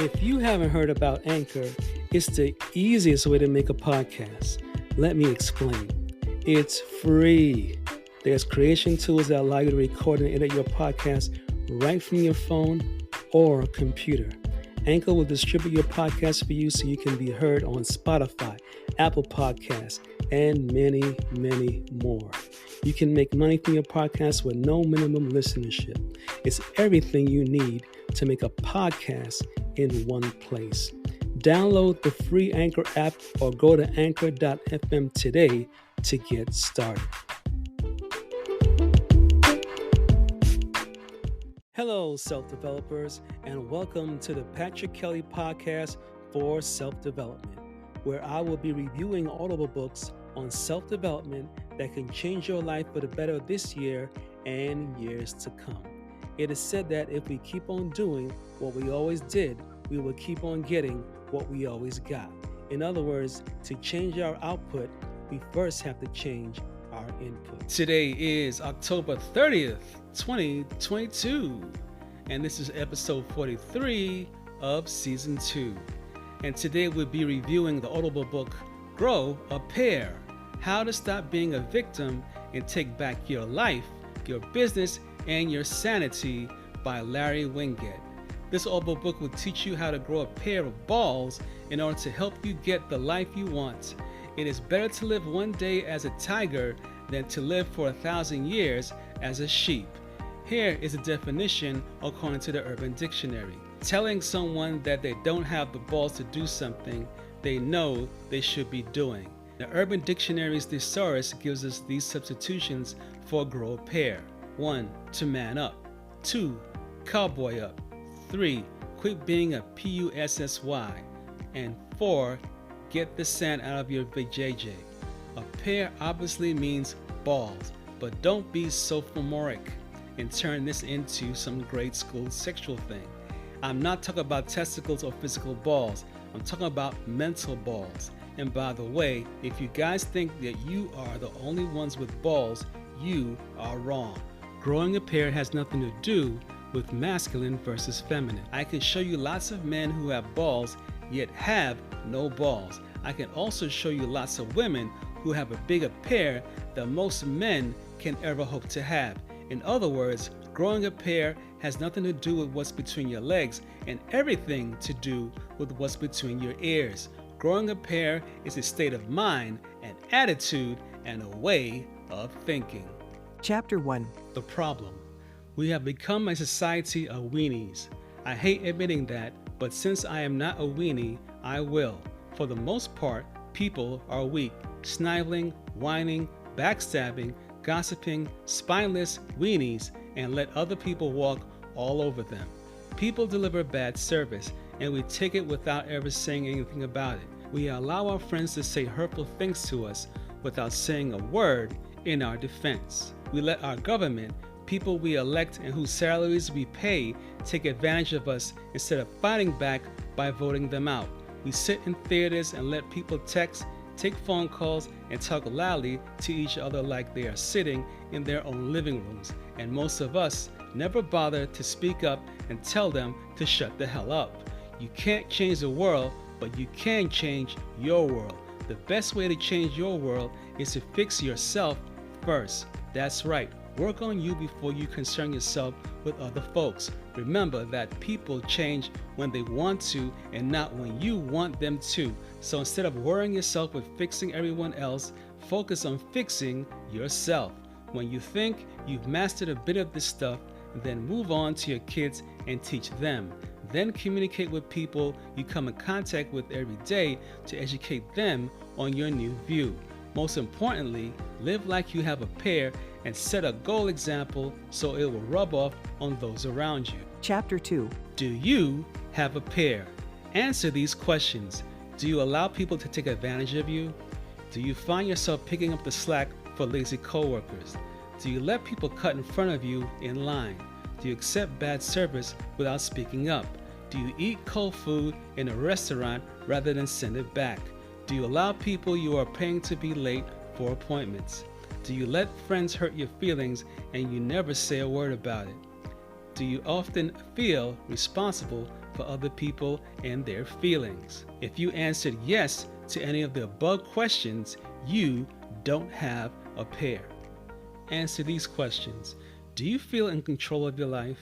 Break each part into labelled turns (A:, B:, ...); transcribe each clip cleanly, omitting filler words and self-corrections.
A: If you haven't heard about Anchor, it's the easiest way to make a podcast. Let me explain. It's free. There's creation tools that allow you to record and edit your podcast right from your phone or computer. Anchor will distribute your podcast for you so you can be heard on Spotify, Apple Podcasts, and many, many more. You can make money from your podcast with no minimum listenership. It's everything you need to make a podcast in one place. Download the free Anchor app or go to anchor.fm today to get started. Hello, self-developers, and welcome to the Patrick Kelly Podcast for Self-Development, where I will be reviewing audible books on self-development that can change your life for the better this year and years to come. It is said that if we keep on doing what we always did, we will keep on getting what we always got. In other words, to change our output, we first have to change our input. Today is October 30th, 2022, and this is episode 43 of season 2. And today we'll be reviewing the audible book, Grow a Pair: How to Stop Being a Victim and Take Back Your Life, Your Business and Your Sanity by Larry Winget. This audible book will teach you how to grow a pair of balls in order to help you get the life you want. It is better to live one day as a tiger than to live for 1,000 years as a sheep. Here is a definition according to the Urban Dictionary. Telling someone that they don't have the balls to do something they know they should be doing. The Urban Dictionary's thesaurus gives us these substitutions for grow a pair. 1. To man up. 2. Cowboy up. 3. Quit being a pussy. And 4. Get the sand out of your vajayjay. A pair obviously means balls, but don't be sophomoric and turn this into some grade school sexual thing. I'm not talking about testicles or physical balls. I'm talking about mental balls. And by the way, if you guys think that you are the only ones with balls, you are wrong. Growing a pair has nothing to do with masculine versus feminine. I can show you lots of men who have balls yet have no balls. I can also show you lots of women who have a bigger pair than most men can ever hope to have. In other words, growing a pair has nothing to do with what's between your legs and everything to do with what's between your ears. Growing a pair is a state of mind, an attitude, and a way of thinking.
B: Chapter 1.
A: The problem. We have become a society of weenies. I hate admitting that, but since I am not a weenie, I will. For the most part, people are weak, sniveling, whining, backstabbing, gossiping, spineless weenies, and let other people walk all over them. People deliver bad service, and we take it without ever saying anything about it. We allow our friends to say hurtful things to us without saying a word in our defense. We let our government, people we elect and whose salaries we pay, take advantage of us instead of fighting back by voting them out. We sit in theaters and let people text, take phone calls, and talk loudly to each other like they are sitting in their own living rooms. And most of us never bother to speak up and tell them to shut the hell up. You can't change the world, but you can change your world. The best way to change your world is to fix yourself first. That's right. Work on you before you concern yourself with other folks. Remember that people change when they want to and not when you want them to. So instead of worrying yourself with fixing everyone else, focus on fixing yourself. When you think you've mastered a bit of this stuff, then move on to your kids and teach them. Then communicate with people you come in contact with every day to educate them on your new view. Most importantly, live like you have a pair and set a goal example so it will rub off on those around you.
B: Chapter 2.
A: Do you have a pair? Answer these questions. Do you allow people to take advantage of you? Do you find yourself picking up the slack for lazy coworkers? Do you let people cut in front of you in line? Do you accept bad service without speaking up? Do you eat cold food in a restaurant rather than send it back? Do you allow people you are paying to be late for appointments? Do you let friends hurt your feelings and you never say a word about it? do you often feel responsible for other people and their feelings? If you answered yes to any of the above questions, you don't have a pair. Answer these questions. Do you feel in control of your life?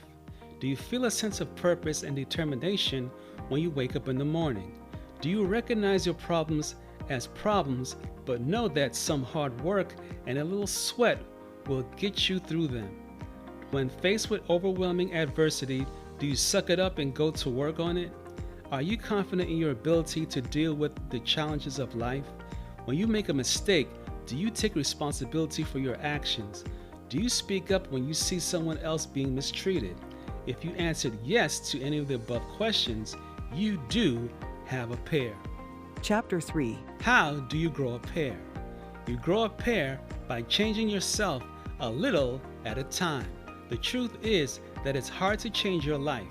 A: Do you feel a sense of purpose and determination when you wake up in the morning? Do you recognize your problems as problems, but know that some hard work and a little sweat will get you through them? When faced with overwhelming adversity, do you suck it up and go to work on it? Are you confident in your ability to deal with the challenges of life? When you make a mistake, do you take responsibility for your actions? Do you speak up when you see someone else being mistreated? If you answered yes to any of the above questions, you do have a pair.
B: Chapter 3.
A: How do you grow a pair? You grow a pair by changing yourself a little at a time. The truth is that it's hard to change your life.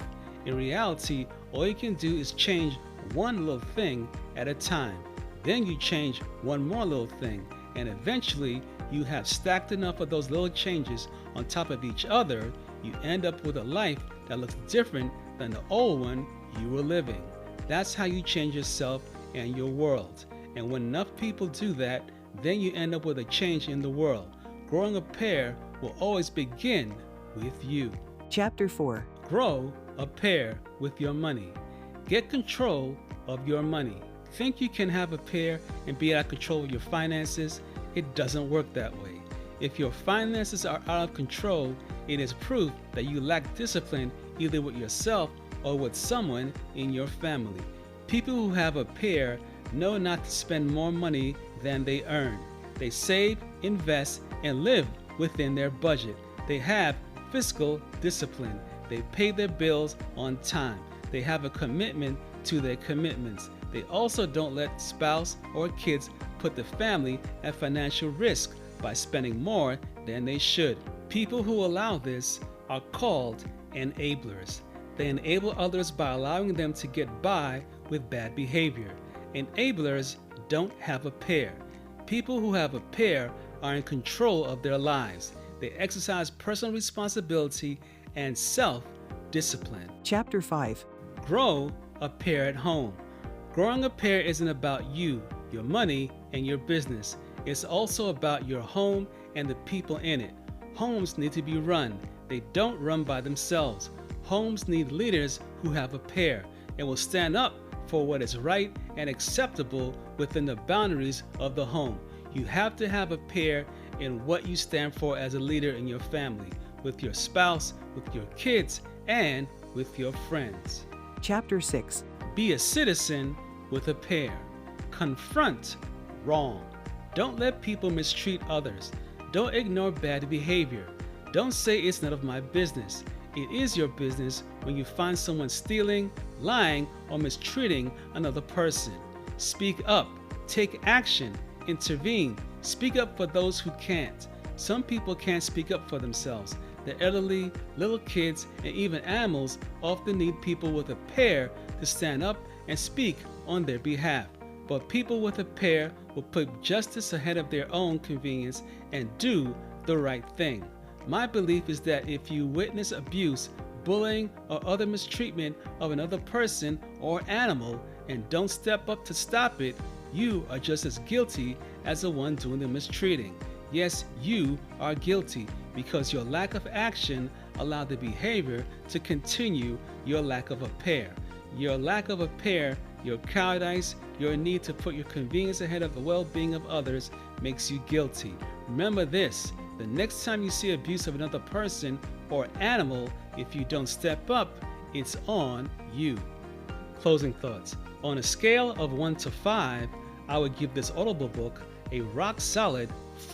A: In reality, all you can do is change one little thing at a time. Then you change one more little thing, and eventually you have stacked enough of those little changes on top of each other, you end up with a life that looks different than the old one you were living. That's how you change yourself and your world. And when enough people do that, then you end up with a change in the world. Growing a pair will always begin with you.
B: Chapter 4.
A: Grow a pair with your money. Get control of your money. Think you can have a pair and be out of control of your finances? It doesn't work that way. If your finances are out of control, it is proof that you lack discipline either with yourself or with someone in your family. People who have a pair know not to spend more money than they earn. They save, invest, and live within their budget. They have fiscal discipline. They pay their bills on time. They have a commitment to their commitments. They also don't let spouse or kids put the family at financial risk by spending more than they should. People who allow this are called enablers. They enable others by allowing them to get by with bad behavior. Enablers don't have a pair. People who have a pair are in control of their lives. They exercise personal responsibility and self-discipline.
B: Chapter 5.
A: Grow a pair at home. Growing a pair isn't about you, your money, and your business. It's also about your home and the people in it. Homes need to be run. They don't run by themselves. Homes need leaders who have a pair and will stand up for what is right and acceptable within the boundaries of the home. You have to have a pair in what you stand for as a leader in your family, with your spouse, with your kids, and with your friends.
B: Chapter 6.
A: Be a citizen with a pair. Confront wrong. Don't let people mistreat others. Don't ignore bad behavior. Don't say it's none of my business. It is your business when you find someone stealing, lying, or mistreating another person. Speak up. Take action. Intervene. Speak up for those who can't. Some people can't speak up for themselves. The elderly, little kids, and even animals often need people with a pair to stand up and speak on their behalf. But people with a pair will put justice ahead of their own convenience and do the right thing. My belief is that if you witness abuse, bullying, or other mistreatment of another person or animal and don't step up to stop it, you are just as guilty as the one doing the mistreating. Yes, you are guilty because your lack of action allowed the behavior to continue. Your lack of a pair. Your lack of a pair, your cowardice, your need to put your convenience ahead of the well-being of others makes you guilty. Remember this, the next time you see abuse of another person or animal, if you don't step up, it's on you. Closing thoughts. On a scale of 1 to 5, I would give this Audible book a rock-solid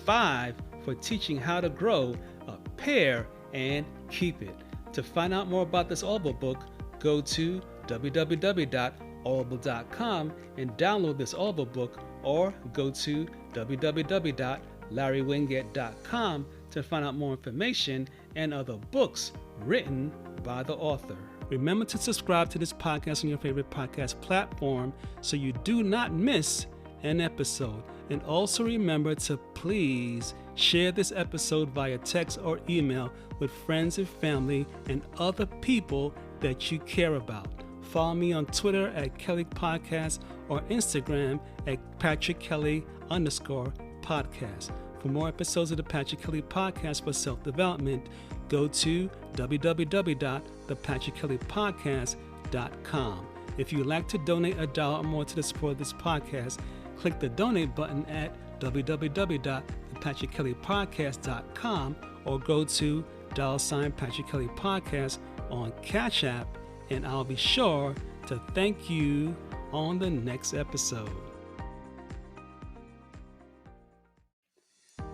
A: 5 for teaching how to grow a pair and keep it. To find out more about this Audible book, go to www.audible.com and download this Audible book, or go to www.larrywinget.com to find out more information and other books written by the author. Remember to subscribe to this podcast on your favorite podcast platform so you do not miss an episode. And also remember to please Share this episode via text or email with friends and family and other people that you care about. Follow me on Twitter at Kelly Podcast or Instagram at PatrickKelly_podcast. For more episodes of the Patrick Kelly Podcast for self-development, go to www.thepatrickkellypodcast.com. If you'd like to donate $1 or more to the support of this podcast, click the donate button at www.thepatrickkellypodcast.com or go to $Patrick Kelly Podcast on Cash App, and I'll be sure to thank you on the next episode.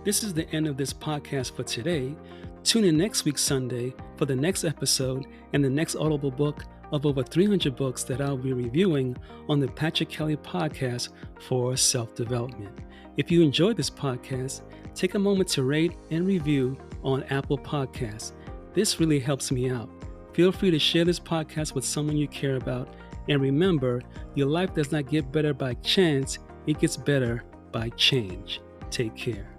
A: This is the end of this podcast for today. Tune in next week Sunday for the next episode and the next Audible book of over 300 books that I'll be reviewing on the Patrick Kelly Podcast for self-development. If you enjoyed this podcast, take a moment to rate and review on Apple Podcasts. This really helps me out. Feel free to share this podcast with someone you care about. And remember, your life does not get better by chance, it gets better by change. Take care.